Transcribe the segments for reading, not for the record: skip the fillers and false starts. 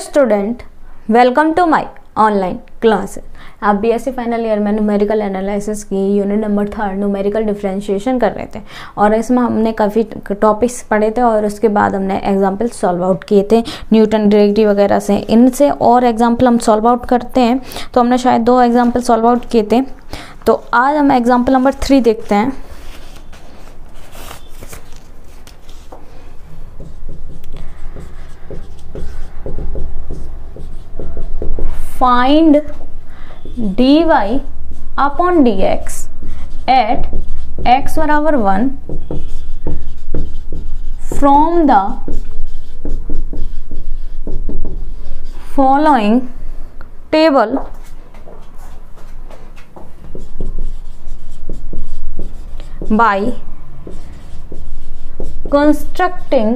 Student, welcome to my online classes. आप BSc final year में numerical analysis की unit number 3 numerical differentiation कर रहे थे और इसमें हमने काफ़ी टॉपिक्स पढ़े थे और उसके बाद हमने एग्जाम्पल सॉल्व आउट किए थे न्यूटन डायरेक्टिव वगैरह से। इनसे और एग्जाम्पल हम सॉल्व आउट करते हैं, तो हमने शायद 2 एग्जाम्पल सॉल्व आउट किए थे। तो आज हम एग्जाम्पल नंबर 3 देखते हैं। Find dy upon dx at x बराबर 1 from the following table by constructing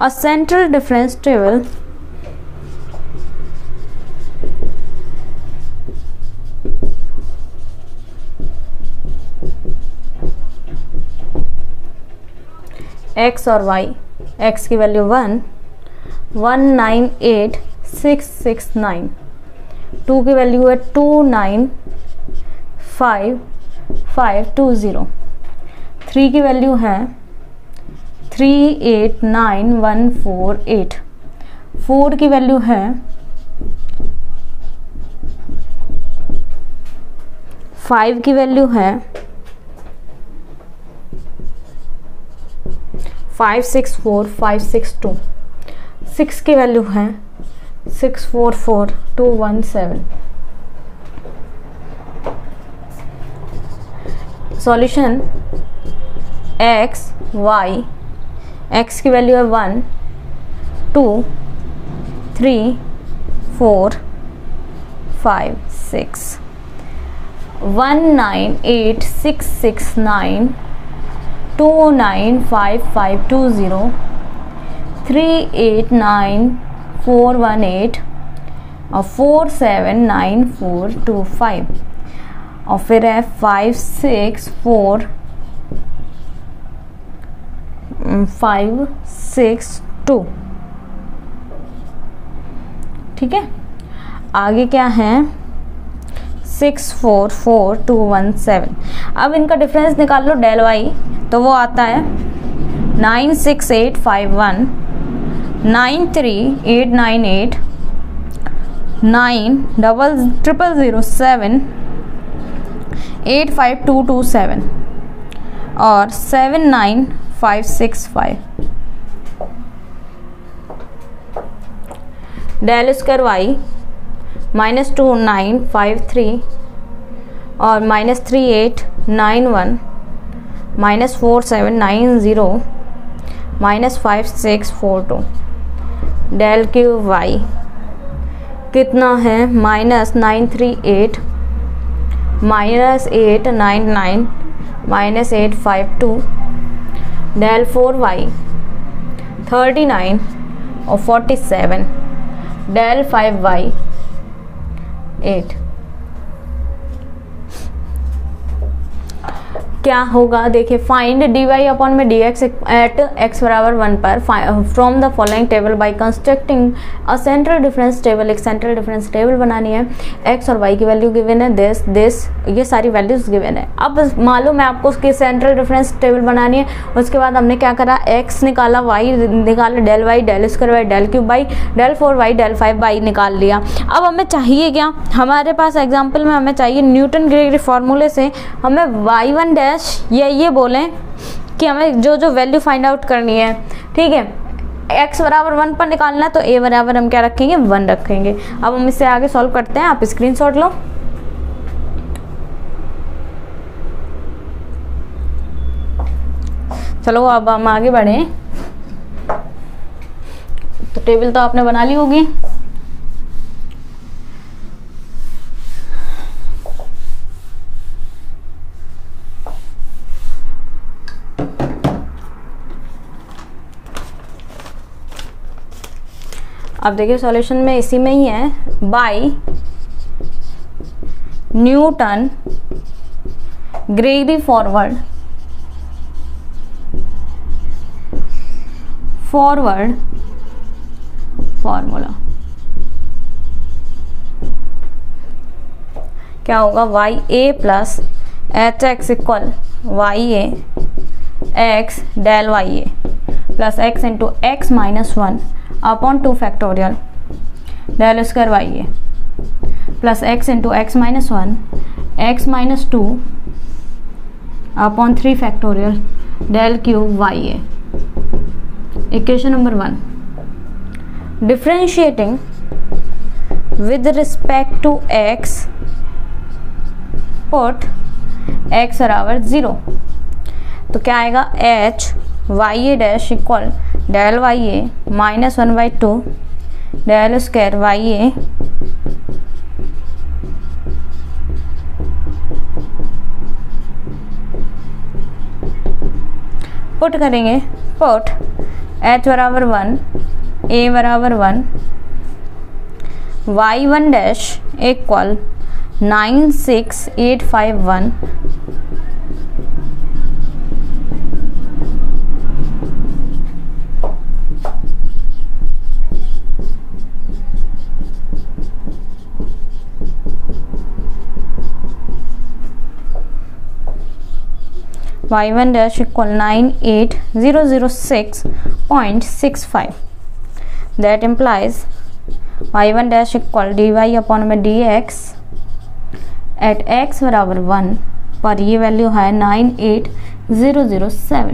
a central difference table x और y, x की वैल्यू 1 198,669, 2 की वैल्यू है 295,520, 3 की वैल्यू है 389,148, 4 की वैल्यू है 5 की वैल्यू है 564,562, 6 की वैल्यू है 644,217। सॉल्यूशन x y, x की वैल्यू है 1 2 3 4 5 6, 198,669, 295,520, 389,418 और 479,425 और फिर है 564,562। ठीक है, आगे क्या है 644,217। अब इनका डिफरेंस निकाल लो डेल वाई, तो वो आता है 96851, 93898, 90007, 85227 और 79565। डेल स्क्वायर वाई -2953 और -3891, -4790, -5642। डेल क्यूब वाई कितना है -938, -899, -852। डेल 4 वाई 39 और 47। Del 5 y 8। क्या होगा देखिए, फाइंड डी वाई अपॉन में डी एक्स एट एक्स बराबर 1 पर from the following table by constructing a central difference table. एक सेंट्रल डिफरेंस टेबल बनानी है। एक्स और वाई की वैल्यू गिवन है, दिस ये सारी वैल्यूज गिवन है। अब मालूम है आपको उसकी सेंट्रल डिफरेंस टेबल बनानी है। उसके बाद हमने क्या करा, एक्स निकाला, वाई निकाला, del y, del square y, del cube y, del 4 y, del 5 y निकाल लिया। अब हमें चाहिए क्या, हमारे पास एग्जाम्पल में हमें चाहिए न्यूटन डायरेक्टिव फार्मूले से हमें y1 डैश या ये बोलें कि हमें जो जो वैल्यू फाइंड आउट करनी है। ठीक है, x बराबर 1 पर निकालना है तो a बराबर हम क्या रखेंगे 1 रखेंगे। अब हम इससे आगे सॉल्व करते हैं, आप स्क्रीनशॉट लो। चलो अब हम आगे बढ़े। तो टेबल तो आपने बना ली होगी। अब देखिए सॉल्यूशन में इसी में ही है, by Newton Gregory forward forward formula क्या होगा, y a plus h x equal y a x del y a plus x into x minus 1 upon 2 factorial del square y a plus x into x minus 1 x minus 2 upon 3 factorial del cube y a. Equation number 1, differentiating with respect to x put x बराबर 0, तो क्या आएगा, h y a dash equal del y a minus 1/2 del square y a put करेंगे, put h बराबर 1 a बराबर 1 y 1 dash equal 96851 y1 dash equal 98006.65, that implies y1 dash equal dy upon में dx at x बराबर 1 पर ये value है 98007।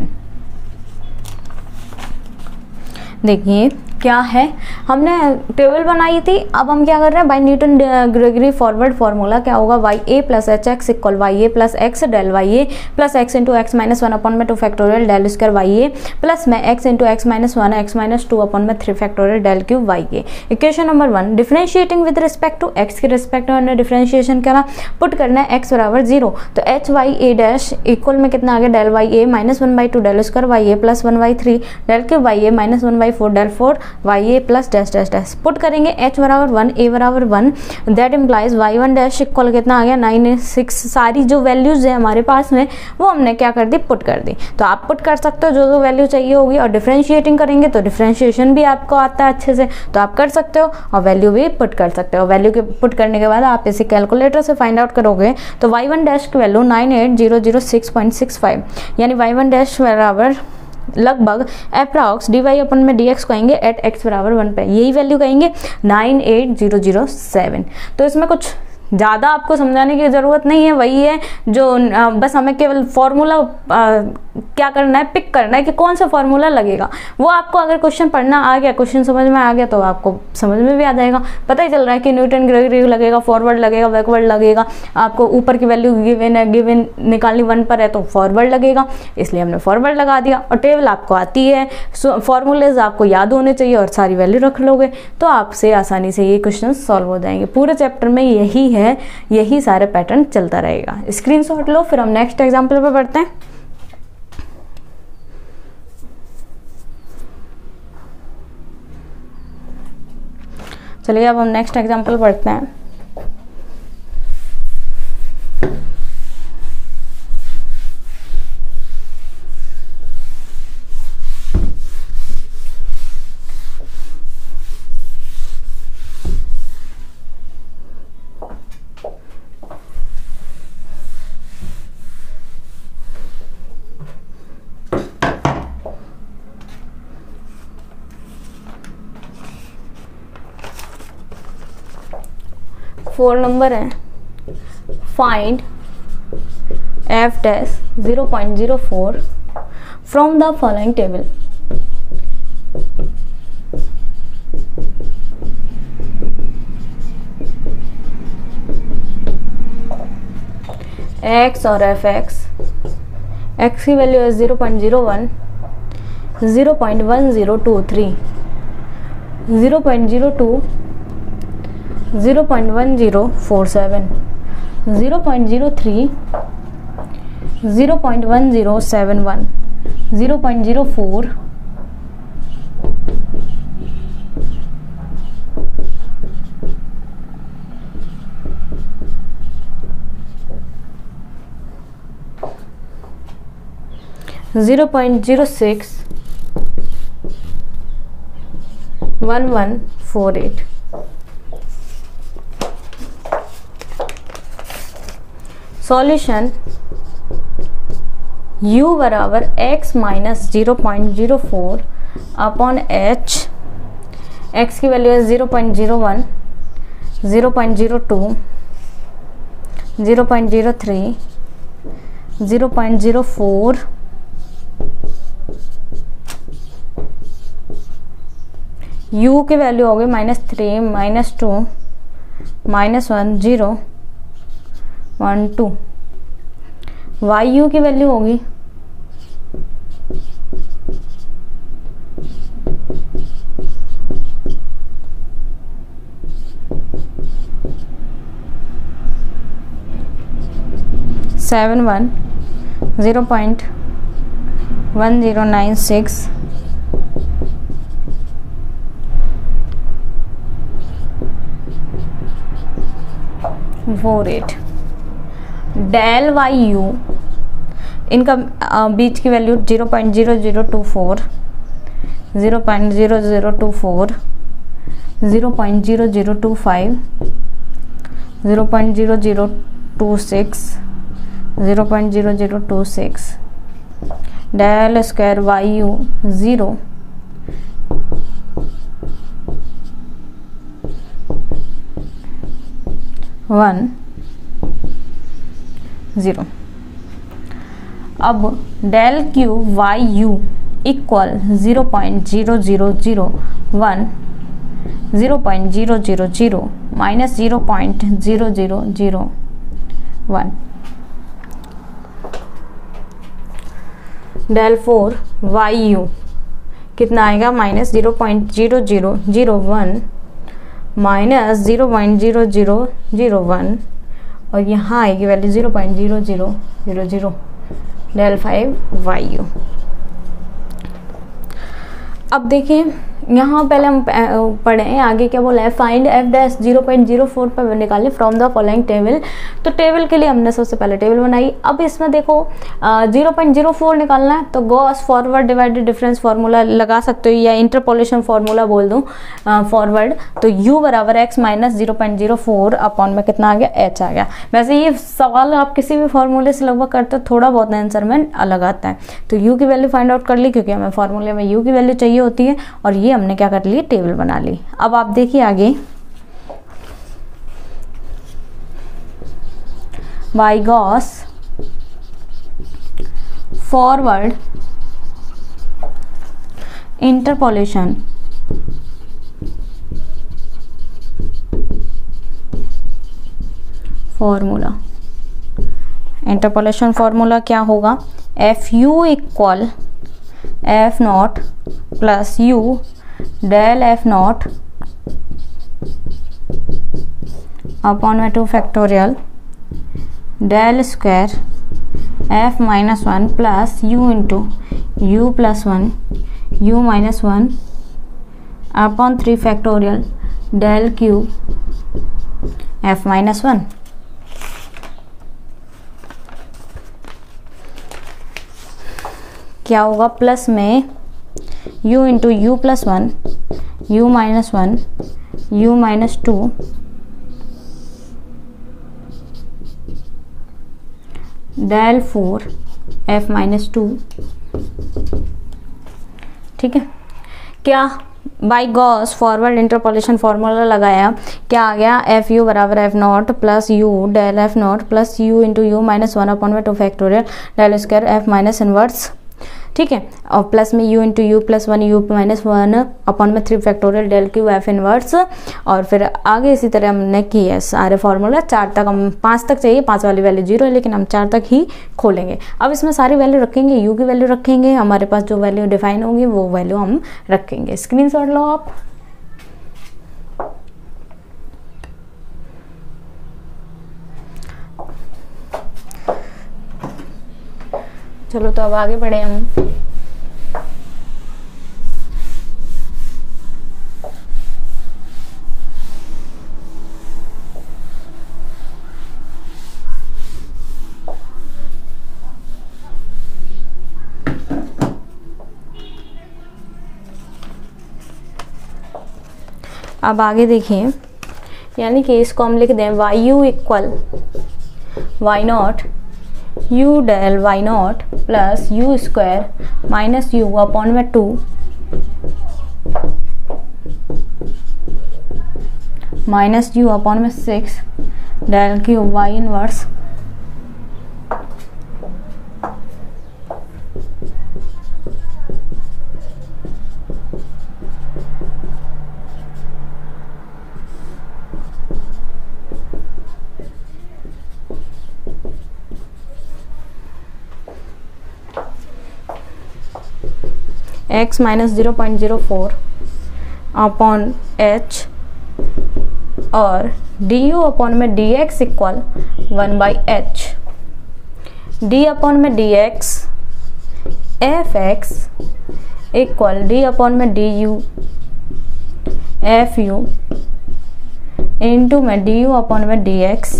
देखिए क्या है, हमने टेबल बनाई थी, अब हम क्या कर रहे हैं, by Newton Gregory forward formula क्या होगा, y a plus h x equal y a plus x del y a plus x into x minus 1 upon में 2 factorial del square y a plus में x into x minus 1 x minus 2 upon में 3 factorial del cube y a. Equation number 1, differentiating with respect to x के respect में हमने differentiation करा, put करना है x बराबर 0, तो h y a dash equal में कितना आ गया, del y a minus 1/2 del square y a plus 1/3 del cube y a minus 1/4 del 4 y a plus dash dash dash. Put करेंगे h बराबर 1 a बराबर 1, that implies y1 dash equal कितना आ गया 986। सारी जो वैल्यूज है हमारे पास में वो हमने क्या कर दी, पुट कर दी। तो आप पुट कर सकते हो जो जो वैल्यू चाहिए होगी, और डिफरेंशिएटिंग करेंगे तो डिफरेंशिएशन भी आपको आता है अच्छे से, तो आप कर सकते हो और वैल्यू भी पुट कर सकते हो। वैल्यू के पुट करने के बाद आप इसे कैलकुलेटर से फाइंड आउट करोगे तो y1 डैश की वैल्यू 98006.65 यानी y1 डैश बराबर लगभग अप्रॉक्स डी वाई अपन में डी एक्स कहेंगे एट एक्स बराबर 1 पे, यही वैल्यू कहेंगे 98007। तो इसमें कुछ ज़्यादा आपको समझाने की ज़रूरत नहीं है, वही है जो बस हमें केवल फॉर्मूला क्या करना है, पिक करना है कि कौन सा फॉर्मूला लगेगा। वो आपको अगर क्वेश्चन पढ़ना आ गया, क्वेश्चन समझ में आ गया तो आपको समझ में भी आ जाएगा, पता ही चल रहा है कि न्यूटन ग्रेगरी लगेगा, फॉरवर्ड लगेगा, बैकवर्ड लगेगा। आपको ऊपर की वैल्यू गिवन है, गिवन निकालनी 1 पर है तो फॉरवर्ड लगेगा, इसलिए हमने फॉरवर्ड लगा दिया। और टेबल आपको आती है, फॉर्मूलेज आपको याद होने चाहिए और सारी वैल्यू रख लोगे तो आपसे आसानी से ये क्वेश्चन सॉल्व हो जाएंगे। पूरे चैप्टर में यही है, यही सारे पैटर्न चलता रहेगा। स्क्रीनशॉट लो, फिर हम नेक्स्ट एग्जाम्पल पे बढ़ते हैं। चलिए अब हम नेक्स्ट एग्जाम्पल पढ़ते हैं। फोर नंबर है, find f dash 0.04 from the following table. x और f(x), x की वैल्यू है 0.01, 0.1023, 0.02, 0.1047, 0.03, 0.1071, 0.04, 0.06, 1148। सॉल्यूशन u बराबर x minus 0.04 upon h, x की वैल्यू है 0.01, 0.02, 0.03, 0.04, u की वैल्यू होगी -3, -2, -1, 0, 1, 2। YU की वैल्यू होगी seven one 0.1096, 48। Del y u, इनका बीच की value 0.0024, 0.0024, 0.0025, 0.0026, 0.0026। Del square y u 0, 1, 0। अब del cube y u equal 0.0001, 0.000 minus 0.0001। Del 4 y u कितना आएगा -0.0001 माइनस 0.0001 और यहाँ आएगी वैल्यू 0.0000। Del 5 why you. अब देखिए यहाँ पहले हम पढ़े हैं, आगे क्या बोला है, फाइंड एफ डैश 0.04 पर निकालें फ्रॉम द फॉलोइंग टेबल। तो टेबल के लिए हमने सबसे पहले टेबल बनाई। अब इसमें देखो 0.04 निकालना है तो Gauss forward divided difference formula लगा सकते हो या इंटरपोलेशन फार्मूला बोल दूँ फॉरवर्ड। तो u बराबर x माइनस 0.04 अपॉन में कितना आ गया, h आ गया। वैसे ये सवाल आप किसी भी फार्मूले से लगभग करते हो, थोड़ा बहुत आंसर में अलग आता है। तो u की वैल्यू फाइंड आउट कर ली क्योंकि हमें फार्मूले में u की वैल्यू चाहिए होती है और ये हमने क्या कर ली, टेबल बना ली। अब आप देखिए आगे, by Gauss forward interpolation formula, interpolation formula क्या होगा, f u equal f not plus u del f not upon में 2 factorial del square f minus 1 plus u into u plus 1 u minus 1 upon 3 factorial del cube f minus 1। क्या होगा, plus में u into u plus 1 u minus 1 u minus 2 del 4 f minus 2। ठीक है, क्या by Gauss forward interpolation formula लगाया, क्या आ गया, एफ यू बराबर f not plus u del f not plus u into u minus 1 upon में 2 factorial del square f minus inverse. ठीक है, और प्लस में u into u plus 1 u minus 1 upon में 3 factorial del cube f inverse. और फिर आगे इसी तरह हमने की है सारे फार्मूला। 4 तक, हम 5 तक चाहिए, 5 वाली वैल्यू 0 है लेकिन हम 4 तक ही खोलेंगे। अब इसमें सारी वैल्यू रखेंगे, u की वैल्यू रखेंगे, हमारे पास जो वैल्यू डिफाइन होगी वो वैल्यू हम रखेंगे। स्क्रीनशॉट लो आप। चलो तो अब आगे बढ़े हम। अब आगे देखिए, यानी कि इसको हम लिख दें y u equal y not u del y not plus u square minus u upon में 2 माइनस यू अपॉन में 6 del cube y inverse x minus 0.04 upon h और du अपॉन में dx equal 1/h, d upon में dx fx equal d upon में du fu into में du upon में dx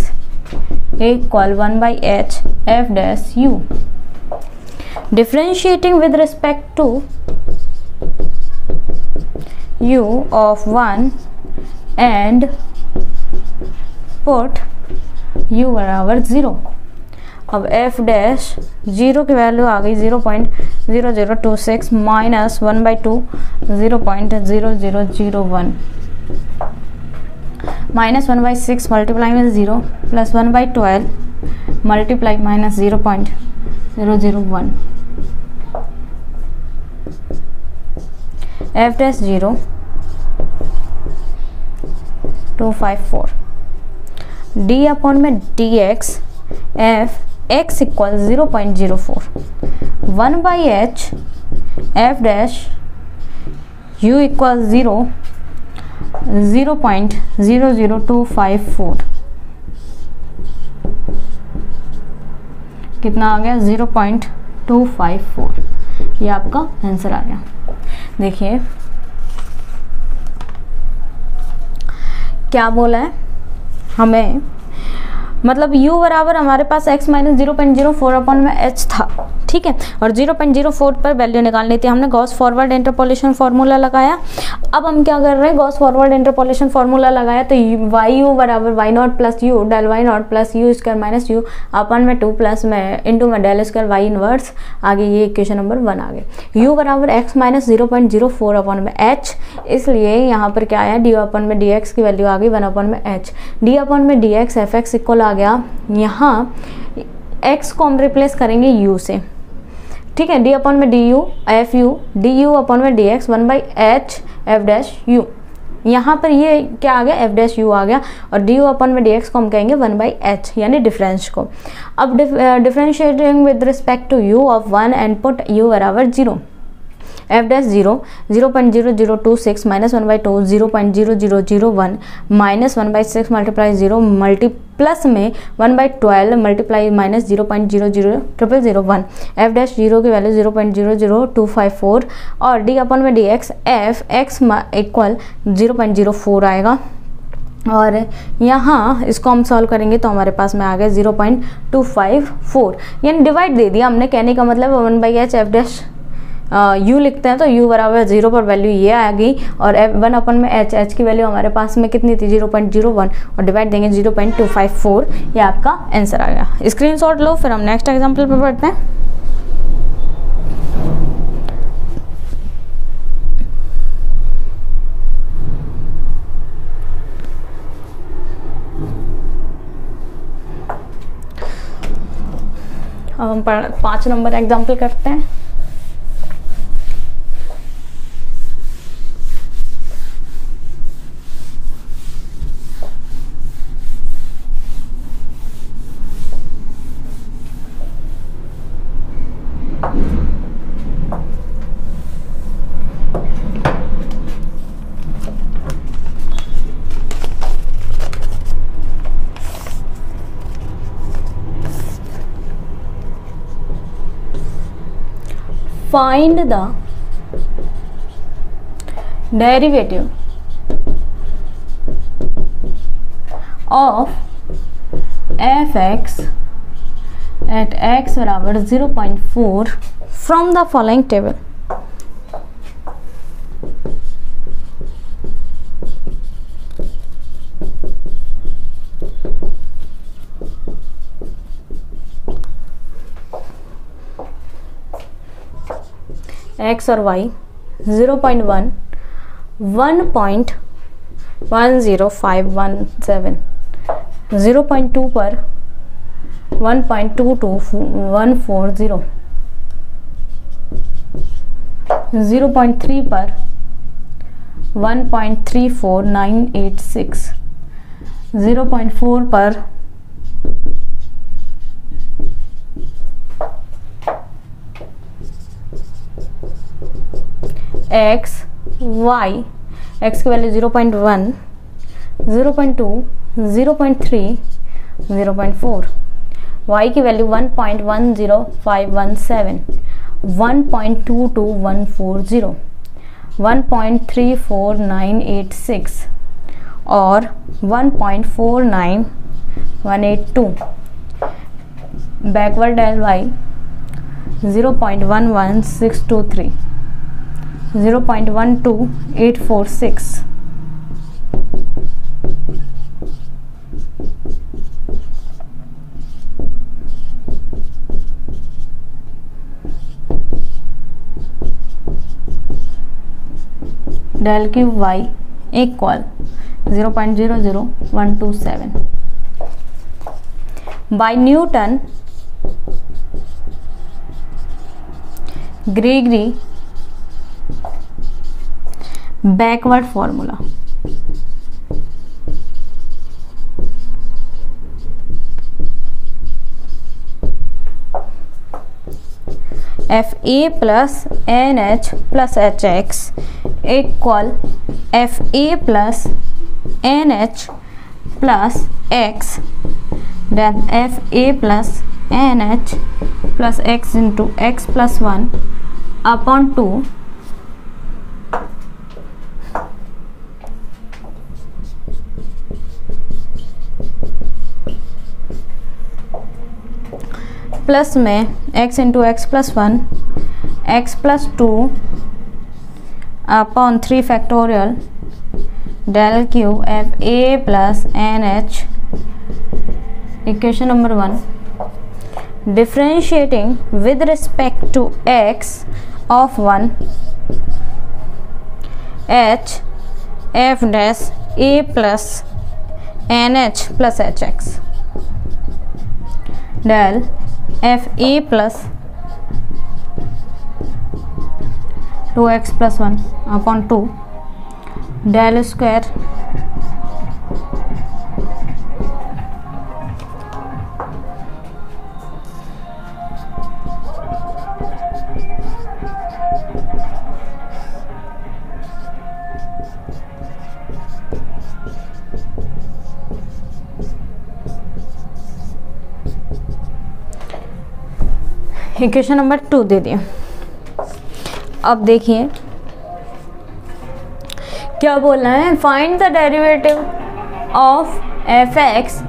equal 1/h f dash u. Differentiating with respect to u of 1 and put u बराबर 0. अब f dash 0 की value आ गई 0.0026 minus 1/2 0.0001 minus 1/6 multiply में 0 plus 1/12 multiply minus 0.001 f dash 0 254 d upon में dx f x equal 0.04 1/h f dash u equal 0.00254 कितना आ गया 0.254. ये आपका आंसर आ गया. देखिए क्या बोला है हमें, मतलब u बराबर हमारे पास x माइनस 0.04 अपॉन में h था, ठीक है, और 0.04 पर वैल्यू निकालनी थी. हमने गॉस फॉरवर्ड इंटरपोलेशन फार्मूला लगाया. अब हम क्या कर रहे हैं, गॉस फॉरवर्ड इंटरपोलेशन फार्मूला लगाया तो वाई यू बराबर y not plus u del y not plus u square minus u upon में 2 प्लस में इंटू में डेल स्क्वायर वाई इनवर्स. आगे ये इक्वेशन नंबर 1 आ गए. u बराबर x माइनस 0.04 अपन में h, इसलिए यहाँ पर क्या आया डी अपन में dx की वैल्यू आ गई 1 अपन में h. डी अपन में dx fx इक्वल आ गया. यहाँ x को हम रिप्लेस करेंगे u से, ठीक है. डी अपॉन में d u f u d u upon में d x 1/h f dash u. यहाँ पर ये क्या आ गया एफ डैश यू आ गया और डी यू अपॉन में डी एक्स को हम कहेंगे 1/h यानी डिफरेंस को. अब differentiating with respect to u of 1 and put u बराबर 0 f dash 0.0026 minus 1/2 0.0001 minus 1/6 multiply 0 multi plus में 1/12 मल्टीप्लाई माइनस 0.00001 एफ डैश 0 की वैल्यू 0.00254 और डी अपन में d x F x equal 0.04 आएगा. और यहाँ इसको हम सॉल्व करेंगे तो हमारे पास में आ गया 0.254, यानी डिवाइड दे दिया हमने. कहने का मतलब 1/h एफ डैश u लिखते हैं तो u बराबर 0 पर वैल्यू ये आ गई और 1 अपन में h की वैल्यू हमारे पास में कितनी थी 0.01 और डिवाइड देंगे 0.254. ये आपका आंसर आ गया. स्क्रीनशॉट लो, फिर हम नेक्स्ट एग्जांपल पे बढ़ते हैं. अब हम 5 नंबर एग्जांपल करते हैं. Find the derivative of fx at x बराबर 0.4 from the following table. X और वाई 0.1, 1.10517, 0.2 पर 1.22140, 0.3 पर 1.34986, 0.4 पर 'x', 'y', x की वैल्यू 0.1, 0.2, 0.3, 0.4, y की वैल्यू 1.10517, 1.22140, 1.34986 और 1.49182। Backward del y 0.11623, 0.12846, del cube y equal 0.00127। By Newton Gregory backward formula. FA plus NH plus HX equal FA plus NH plus X, then FA plus NH plus X into X plus 1 upon 2 plus में x into x plus 1, x plus 2 upon 3 factorial del cube F a plus n h. Equation number 1, differentiating with respect to x of 1 h f dash a plus n h plus h x del f a plus 2x plus 1 upon 2 del square equation number 2 दे दिया। अब देखिए क्या बोलना है, find the derivative of f x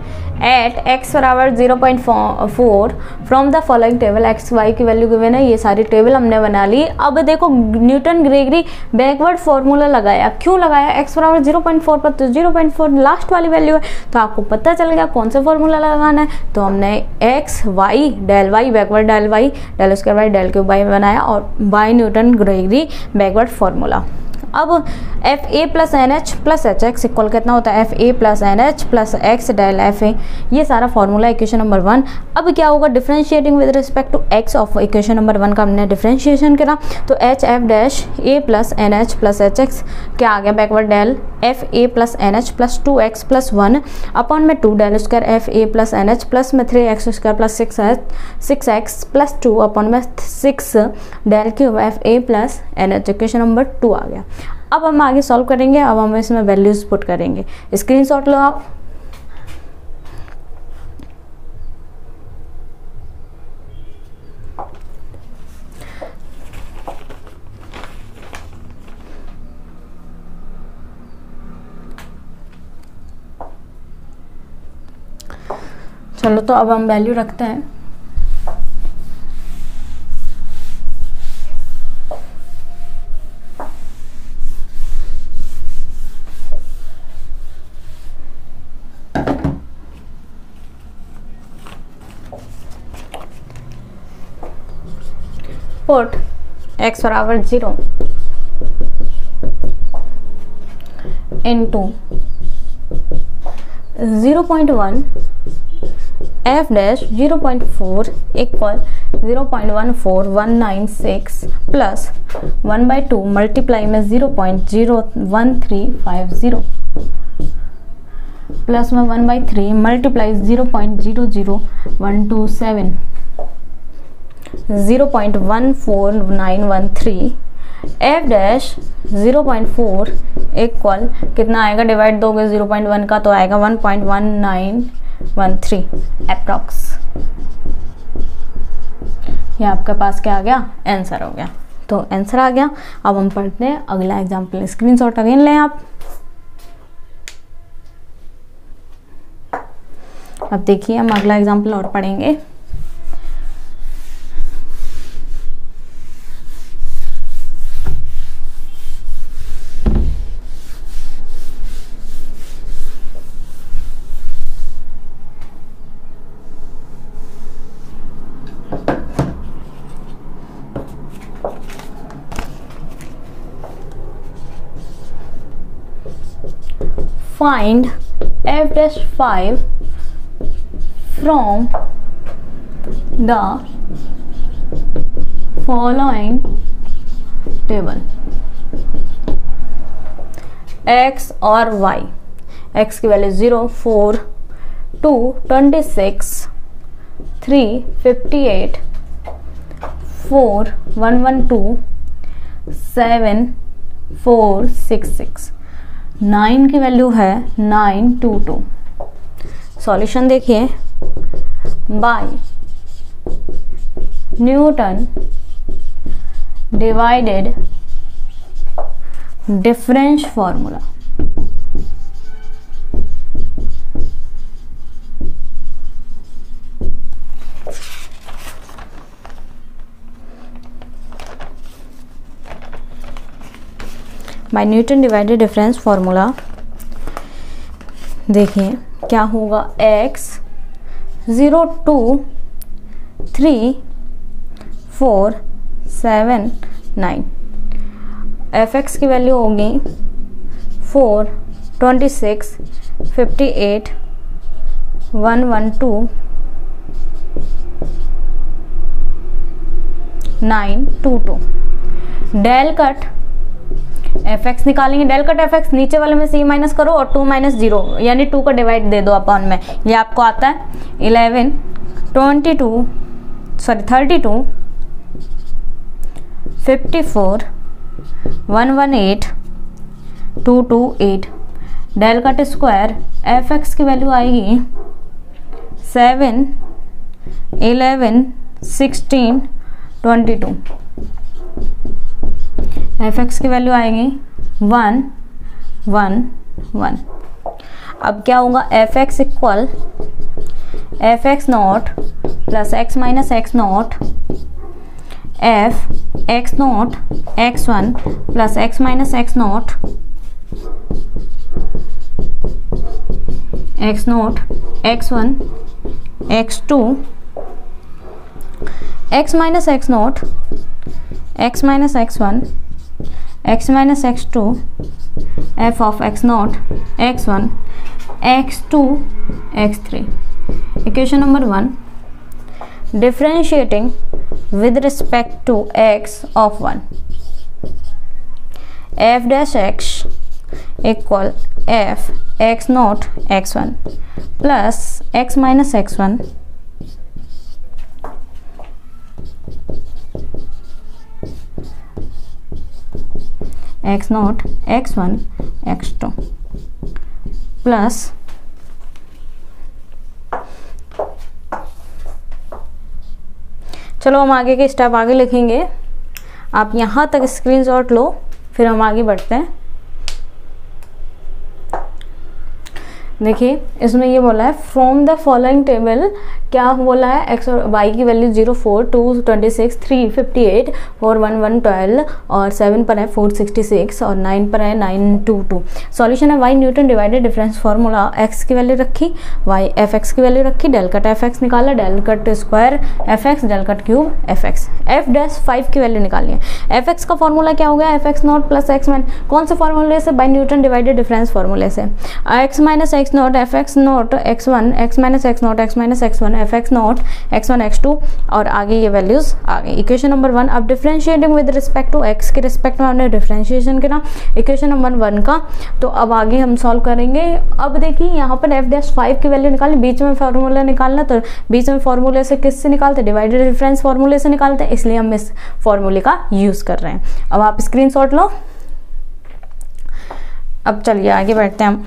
at x बराबर 0.4 from the following table. X y की value given है, ये सारी टेबल हमने बना ली। अब देखो न्यूटन ग्रेगरी बैकवर्ड फॉर्मूला लगाया। क्यों लगाया? एक्स बराबर 0.4 पर, तो 0.4 लास्ट वाली वैल्यू है, तो आपको पता चल गया कौन सा फॉर्मूला लगाना है। तो हमने x y del y backward del y del square y del cube y बनाया और by Newton Gregory backward formula. अब f a plus n h plus h x equal कितना होता है? F a plus n h plus x del f a. ये सारा formula equation number 1। अब क्या होगा? Differentiating with respect to x of equation number 1 का हमने डिफरेंशिएशन करा, तो H f dash a plus n h plus h x क्या आ गया? Backward del f a plus n h plus 2x plus 1 upon में 2 del square f a plus n h plus में 3x square plus 6x plus 2 upon में 6 del cube f a plus n h. Equation number 2 आ गया। अब हम आगे solve करेंगे। अब हम इसमें वैल्यूज पुट करेंगे। स्क्रीनशॉट लो आप। चलो तो अब हम वैल्यू रखते हैं। पुट x बराबर 0 into 0.1 f dash 0.4 equal 0.14196 plus 1/2 multiply में 0.01350 प्लस में 1/3 मल्टीप्लाई 0.00127 0.14913 f डैश 0.4 इक्वल कितना आएगा, डिवाइड दोगे 0.1 का तो आएगा 1.1913 अप्रॉक्स। ये आपके पास क्या आ गया, आंसर हो गया। तो आंसर आ गया। अब हम पढ़ते हैं अगला एग्जाम्पल। स्क्रीनशॉट अगेन लें आप। अब देखिए हम अगला एग्जाम्पल और पढ़ेंगे। Find f dash 5 from the following table। x और y, x की वैल्यू 0, 4, 2, 26, 3, 58, 4, 112, 7, 4, 66, 9 की वैल्यू है 922। सॉल्यूशन देखिए, by Newton divided difference formula. By Newton divided difference formula देखिए क्या होगा, x 0, 2, 3, 4, 7, 9, fx की वैल्यू होगी 4, 26, 58, 112, 922। डेल कट fx निकालेंगे, डेल कट fx नीचे वाले में c माइनस करो और 2 माइनस 0 यानी 2 का डिवाइड दे दो अपॉन में। ये आपको आता है 11, 32, 54, 118, 228। डेल कट स्क्वायर fx की वैल्यू आएगी 7, 11, 16, 22। fx की वैल्यू आएगी 1, 1, 1। अब क्या होगा, fx equal fx not plus x minus x not f x not x1 plus x minus x not x not x1 x2 x minus x not x minus x1 x minus x2 f of x not x1 x2 x3। Equation number 1, differentiating with respect to x of 1, f dash x equal f x not x1 plus x minus x1 x not x1 x2 plus चलो हम आगे के step आगे लिखेंगे। आप यहाँ तक screenshot लो, फिर हम आगे बढ़ते हैं। देखिए इसमें ये बोला है फ्रॉम द फॉलोइंग टेबल, क्या बोला है, एक्स और वाई की वैल्यू 0, 4, 2, 26, 3, 58, 4, 1, 1, 12 और 7 पर है 466 और 9 पर है 922। सॉल्यूशन है by Newton divided difference formula, x की वैल्यू रखी, वाई एफ एक्स की वैल्यू रखी, डेल कट एफ एक्स निकाला, del cut square f x, del cut cube f x. F dash 5 की वैल्यू निकालनी है। एफ एक्स का फॉर्मूला क्या हो गया, f x not plus x man, कौन से फॉर्मूले से, बाई न्यूटन डिवाइडेड डिफरेंस फार्मूले से। X minus x not f x not x one, x minus x not x minus x one, f x not x one x two और आगे ये values आ गई। इक्वेशन नंबर 1, अब differentiating with respect to x के respect में हमने differentiation करा equation number 1 का, तो अब आगे हम सॉल्व करेंगे। अब देखिए यहाँ पर एफ डैश 5 की वैल्यू निकालनी, बीच में फार्मूला निकालना, तो बीच में फार्मूले से किससे निकालते, डिवाइडेड डिफरेंस फार्मूले से निकालते हैं, इसलिए हम इस फार्मूले का यूज कर रहे हैं। अब आप स्क्रीनशॉट लो। अब चलिए आगे बढ़ते हैं हम।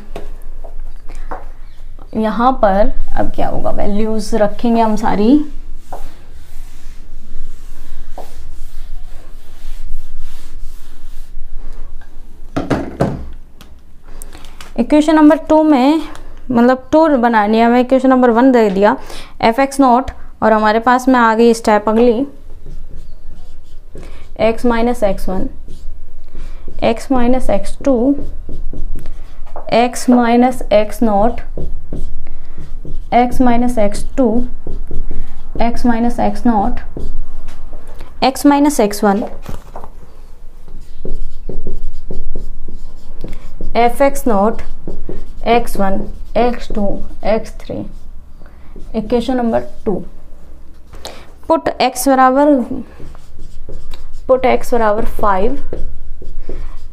यहाँ पर अब क्या होगा, वैल्यूज रखेंगे हम सारी। इक्वेशन नंबर 2 में मतलब 2 बनानी है, हमें इक्वेशन नंबर 1 दे दिया एफ एक्स नॉट और हमारे पास में आ गई स्टेप अगली x minus x one, x minus x two, x minus x not, x minus x two, x minus x not, x minus x one, f x not, x one, x two, x three. Equation number 2, put x बराबर 5,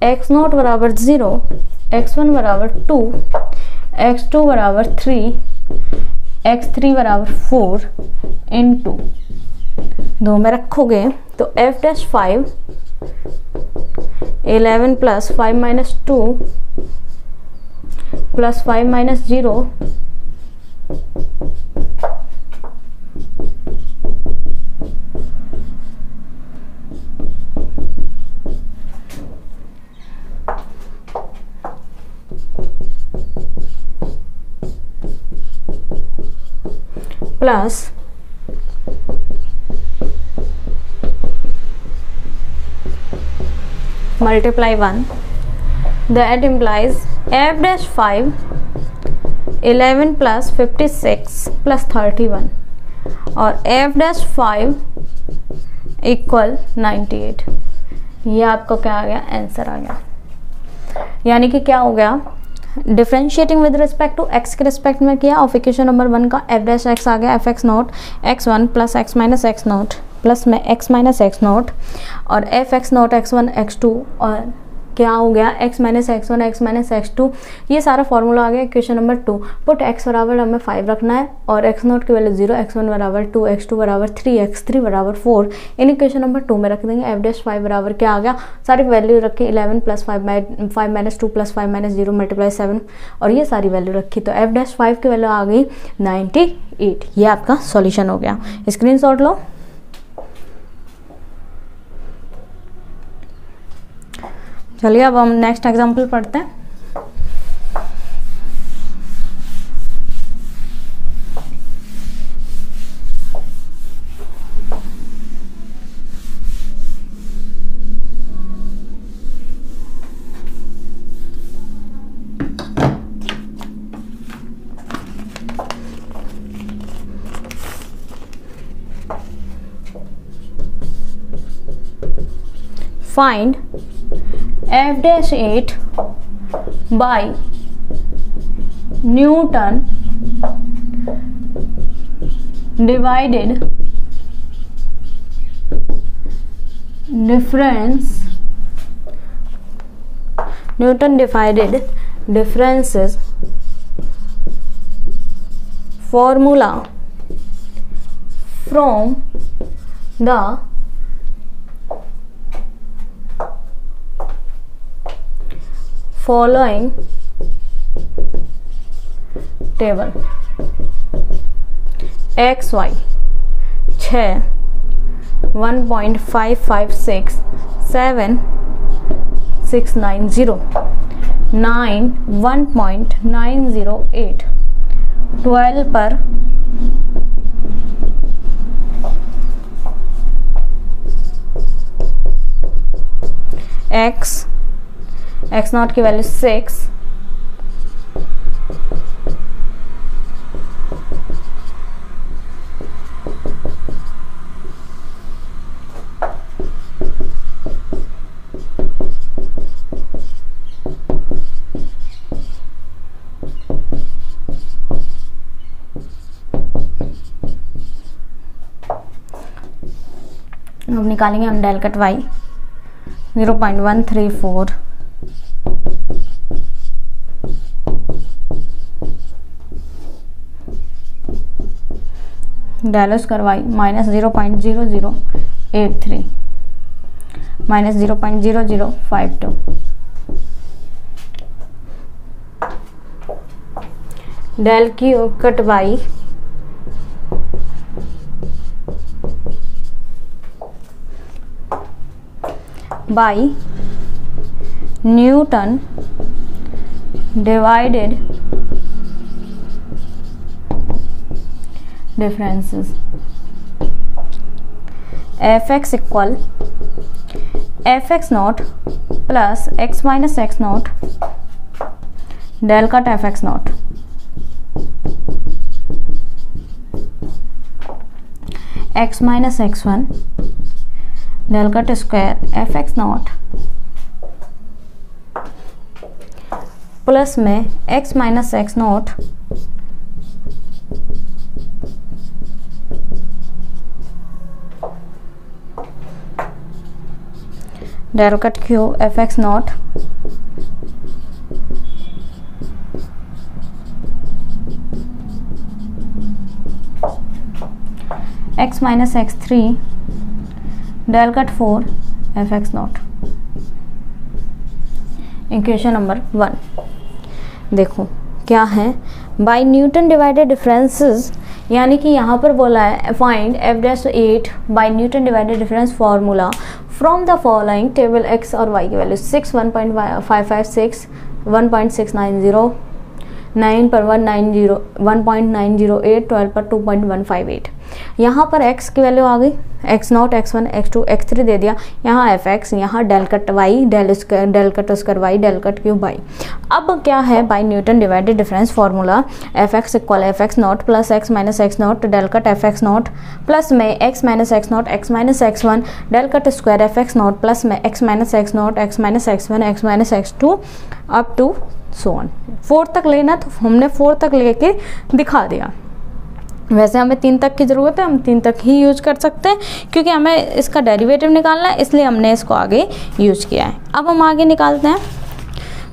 x not बराबर 0, x one बराबर 2, x to बराबर 3, x three बराबर 4 into 2 में रखोगे तो F dash 5 11 plus 5 minus 2 plus 5 minus 0 plus multiply 1, that implies f dash 5 11 plus 56 plus 31 और f dash 5 equal 98। ये आपको क्या आ गया, आंसर आ गया। यानी कि क्या हो गया, differentiating with respect to x के रिस्पेक्ट में किया और इक्वेशन नंबर 1 का एफ डैश एक्स आ गया, f x not x one plus x minus x not plus में एक्स माइनस एक्स नॉट और f x not x one x two और क्या हो गया x minus x one x minus x two. ये सारा फॉर्मूला आ गया equation number 2। Put x बराबर हमें 5 रखना है और एक्स नॉट की वैल्यू 0, एक्स वन बराबर 2, एक्स टू बराबर 3, एक्स थ्री बराबर 4 इन इक्वेशन नंबर 2 में रख देंगे। एफ डैश 5 बराबर क्या आ गया, सारी वैल्यू रखी 11 plus 5 minus 2 plus 5 minus 0 multiply 7 और ये सारी वैल्यू रखी तो एफ डैश 5 की वैल्यू आ गई 98। ये आपका सॉल्यूशन हो गया, स्क्रीनशॉट लो। चलिए अब हम नेक्स्ट एग्जाम्पल पढ़ते हैं। Find f dash 8 by Newton divided difference, Newton divided differences formula from the following table x y 6 1.556 7 690 1.908 12 पर x नॉट की वैल्यू 6, अब निकालेंगे हम del cut y 0.134 del square y minus 0.0083 minus 0.0052 del cube cut y by Newton divided differences. Fx equal fx naught plus x minus x naught del cut fx naught x minus x1 del cut square fx not plus में x minus x not del cut cube fx not x minus x3 del cut 4 fx not. Equation number 1 देखो क्या है, by Newton divided differences, यानी कि यहाँ पर बोला है find f'8 by Newton divided difference formula from the following table x और y की वैल्यू 6 1.556 1.690 9 पर 1.908 12 पर 2.158। यहाँ पर x की वैल्यू आ गई, x not x1 x2 x3 दे दिया, यहाँ fx, यहाँ del cut y del cut square y del cut cube y। अब क्या है, by Newton divided difference formula fx equal fx not plus x minus x not del cut fx not plus में x minus x not x minus x1 del cut square fx not plus में x minus x not x minus x1 x minus x2 up to so on. 4 तक लेना तो हमने 4 तक लेके दिखा दिया। वैसे हमें 3 तक की ज़रूरत है, हम 3 तक ही यूज कर सकते हैं क्योंकि हमें इसका डेरिवेटिव निकालना है, इसलिए हमने इसको आगे यूज किया है। अब हम आगे निकालते हैं।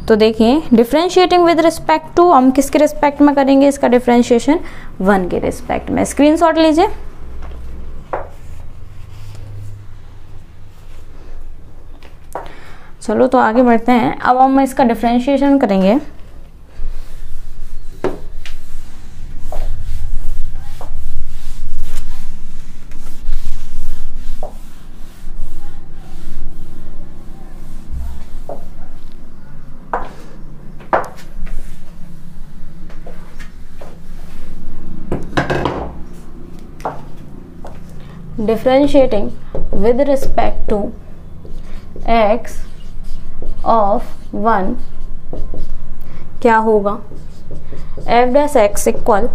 तो देखिए डिफ्रेंशिएटिंग विद रिस्पेक्ट टू, हम किसके रिस्पेक्ट में करेंगे इसका डिफ्रेंशिएशन, 1 के रिस्पेक्ट में। स्क्रीनशॉट लीजिए। चलो तो आगे बढ़ते हैं। अब हम इसका डिफ्रेंशिएशन करेंगे। Differentiating with respect to x of 1 क्या होगा, f dash x equal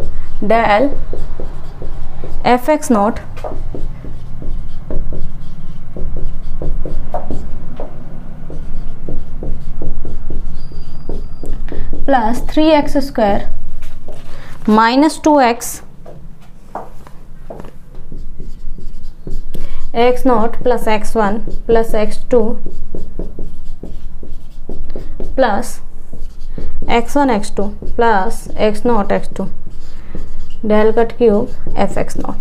del fx not plus 3x square minus 2x x not plus x1 plus x2 plus x1 x2 plus x not x2 del cut cube fx not.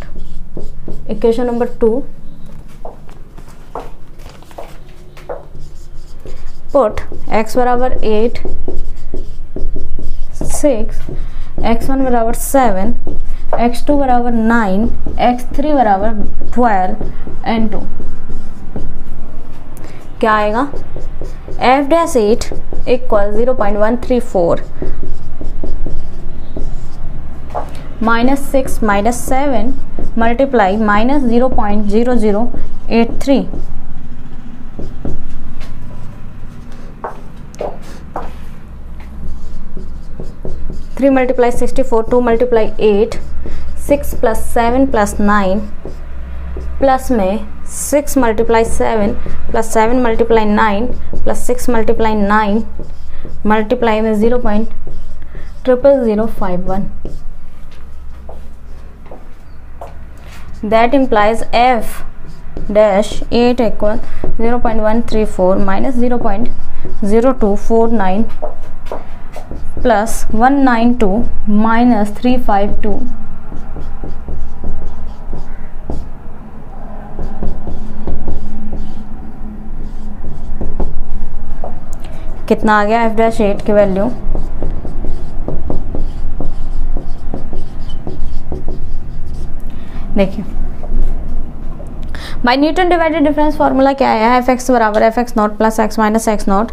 Equation number 2 put x बराबर 8 6 x1 बराबर 7 x2 बराबर 9 x3 बराबर 12 and 2 क्या आएगा, F dash 8 equal 0.134 minus 6 minus 7 multiply minus 0.0083 3 multiply 64 2 multiply 8 6 plus 7 plus 9 plus में 6 multiply 7 plus 7 multiply 9 plus 6 multiply 9 multiply में 0.00051 that implies f dash 8 equal 0.134 minus 0.0249 plus 192 minus 352 कितना आ गया f dash 8 की वैल्यू देखिए by Newton divided difference formula क्या है f x बराबर f x not plus x minus x not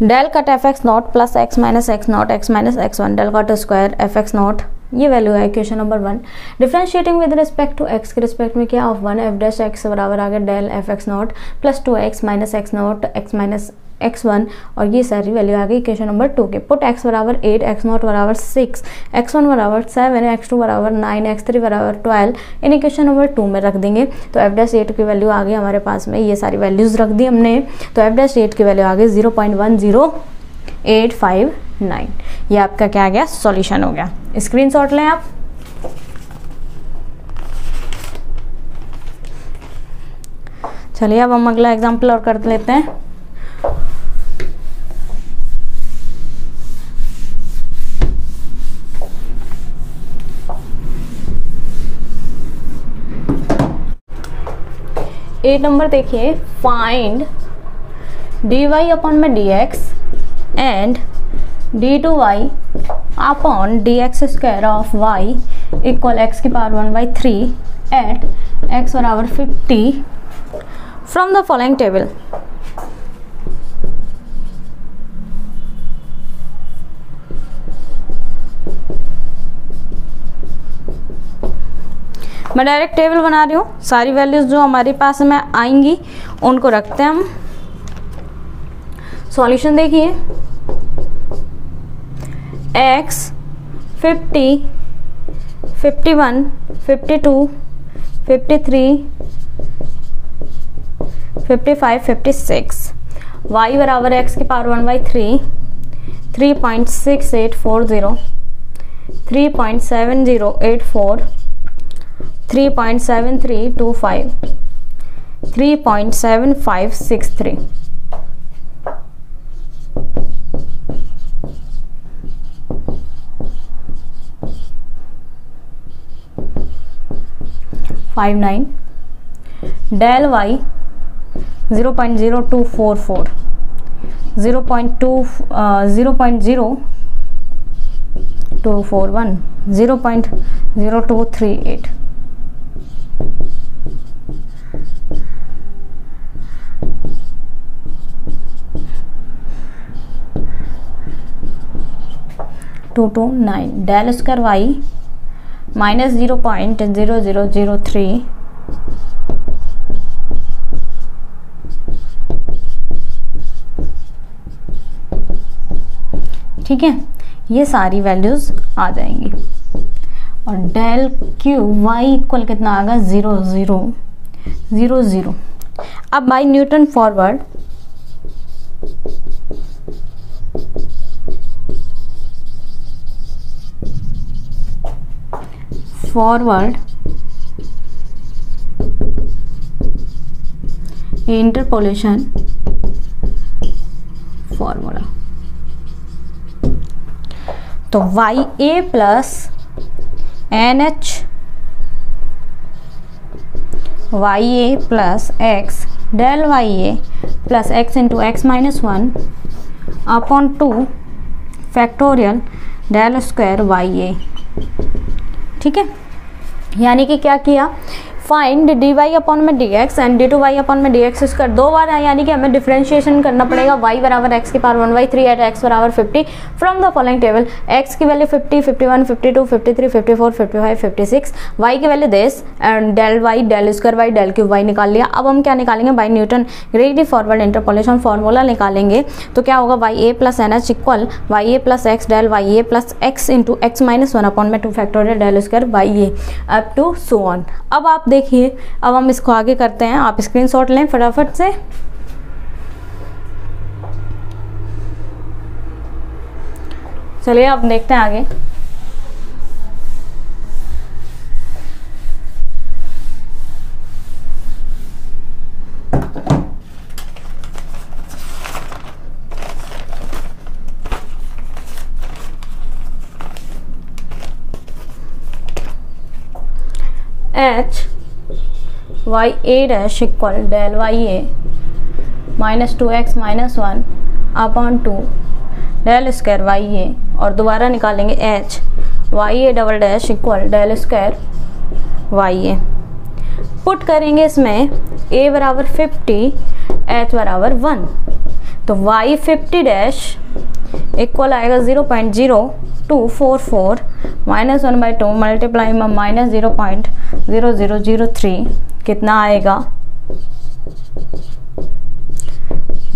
del cut f x not plus x minus x not x minus x one del cut square f x not ये value है equation number 1। Differentiating with respect to x के respect में क्या of 1 F dash x बराबर आ गया del f x not plus 2 x minus x not x minus x1 और ये सारी वैल्यू आ गई इक्वेशन नंबर 2 के। पुट x बराबर 8 x नॉट बराबर 6 x1 बराबर 7 x2 बराबर 9 x3 बराबर 12 इन इक्वेशन नंबर 2 में रख देंगे तो f डैश 8 की वैल्यू आ गई हमारे पास में, ये सारी वैल्यूज रख दी हमने तो f डैश 8 की वैल्यू आ गई 0.10859। ये आपका क्या आ गया सॉल्यूशन हो गया, स्क्रीनशॉट लें आप। चलिए अब हम अगला एग्जाम्पल और कर लेते हैं। ए नंबर देखिए, फाइंड डी वाई अपॉन में d x and d two y upon d x square of y equal x की पावर 1/3 एट एक्स बराबर 50 फ्रॉम द फॉलोइंग टेबल। मैं डायरेक्ट टेबल बना रही हूँ, सारी वैल्यूज जो हमारे पास में आएंगी उनको रखते हैं हम। सॉल्यूशन देखिए, x 50 51 52 53 55 56 y बराबर x की power 1/3 3.6840 3.7084 3.7325 3.7563 59 del y 0.0244 0.0241 0.0238 229 del square y minus 0.0003 ठीक है, ये सारी वैल्यूज आ जाएंगी और डेल क्यू वाई इक्वल कितना आएगा 0.0000। अब by Newton forward interpolation formula तो y a plus n h y a plus x del y a plus x into x minus 1 upon 2 factorial del square y a. ठीक है, यानी कि क्या किया, फाइंड dy अपॉन में dx and d2y upon में dx square 2 बार है, यानी कि हमें डिफरेंशिएशन करना पड़ेगा y बराबर x की पावर 1/3 एट x बराबर 50 from the following table. x की वैल्यू 50, 51, 52, 53, 54, 55, 56, y की value this and del y del square y del cube y निकाल लिया। अब हम क्या निकालेंगे, by Newton gravity forward interpolation formula निकालेंगे। तो क्या होगा, ya plus n h equal ya plus x del ya plus x into x minus 1 upon में 2 factorial del square ya up to so on. अब आप देखिए, अब हम इसको आगे करते हैं, आप स्क्रीनशॉट लें फटाफट से। चलिए अब देखते हैं आगे। H y a dash equal del y a minus 2x minus 1 upon 2 del square y a, और दोबारा निकालेंगे h y a double dash equal del square y a. Put करेंगे इसमें a बराबर 50, h बराबर 1, तो y 50 डैश इक्वल आएगा 0.0244 minus 1/2 multiply में माइनस 0.0003, कितना आएगा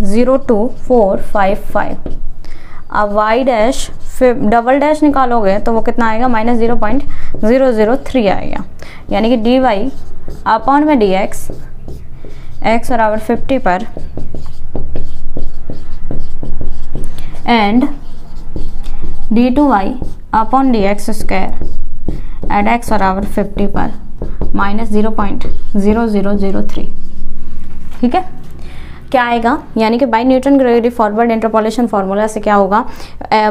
02455। अब y डैश डबल डैश निकालोगे तो वो कितना आएगा, माइनस 0.003 आएगा, यानी कि dy अपॉन में dx x बराबर 50 पर and d2y upon dx square at x बराबर 50 पर माइनस 0.0003। ठीक है, क्या आएगा, यानी कि by Newton gravity forward interpolation formula से क्या होगा,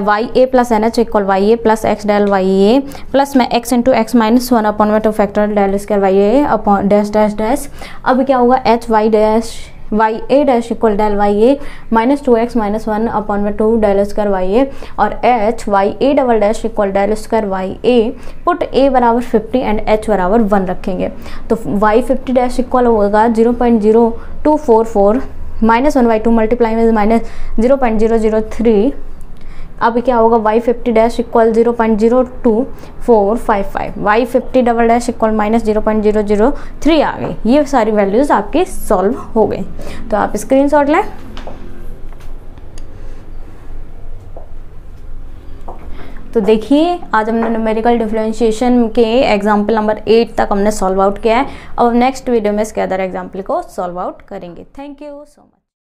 y a plus n h equal y a plus x del y a plus में x into x minus 1 upon में 2 factorial del square y a upon dash dash dash. अब क्या होगा, h y dash y a dash equal del y a minus 2x minus 1 upon में 2 del square y a, और H y a double dash equal del square y a. Put a बराबर 50 and h बराबर 1 रखेंगे, तो y 50 dash equal होगा 0.0244 minus 1/2 multiply में minus 0.003। अब क्या होगा, y 50 dash equal 0.02455, y 50 double dash equal minus 0.003 आ गई। ये सारी वैल्यूज आपकी सॉल्व हो गई, तो आप स्क्रीनशॉट लें। तो देखिए, आज हमने न्यूमेरिकल डिफरेंशिएशन के एग्जाम्पल नंबर 8 तक हमने सॉल्व आउट किया है। अब नेक्स्ट वीडियो में इसके अदर एग्जाम्पल को सॉल्व आउट करेंगे। Thank you so much.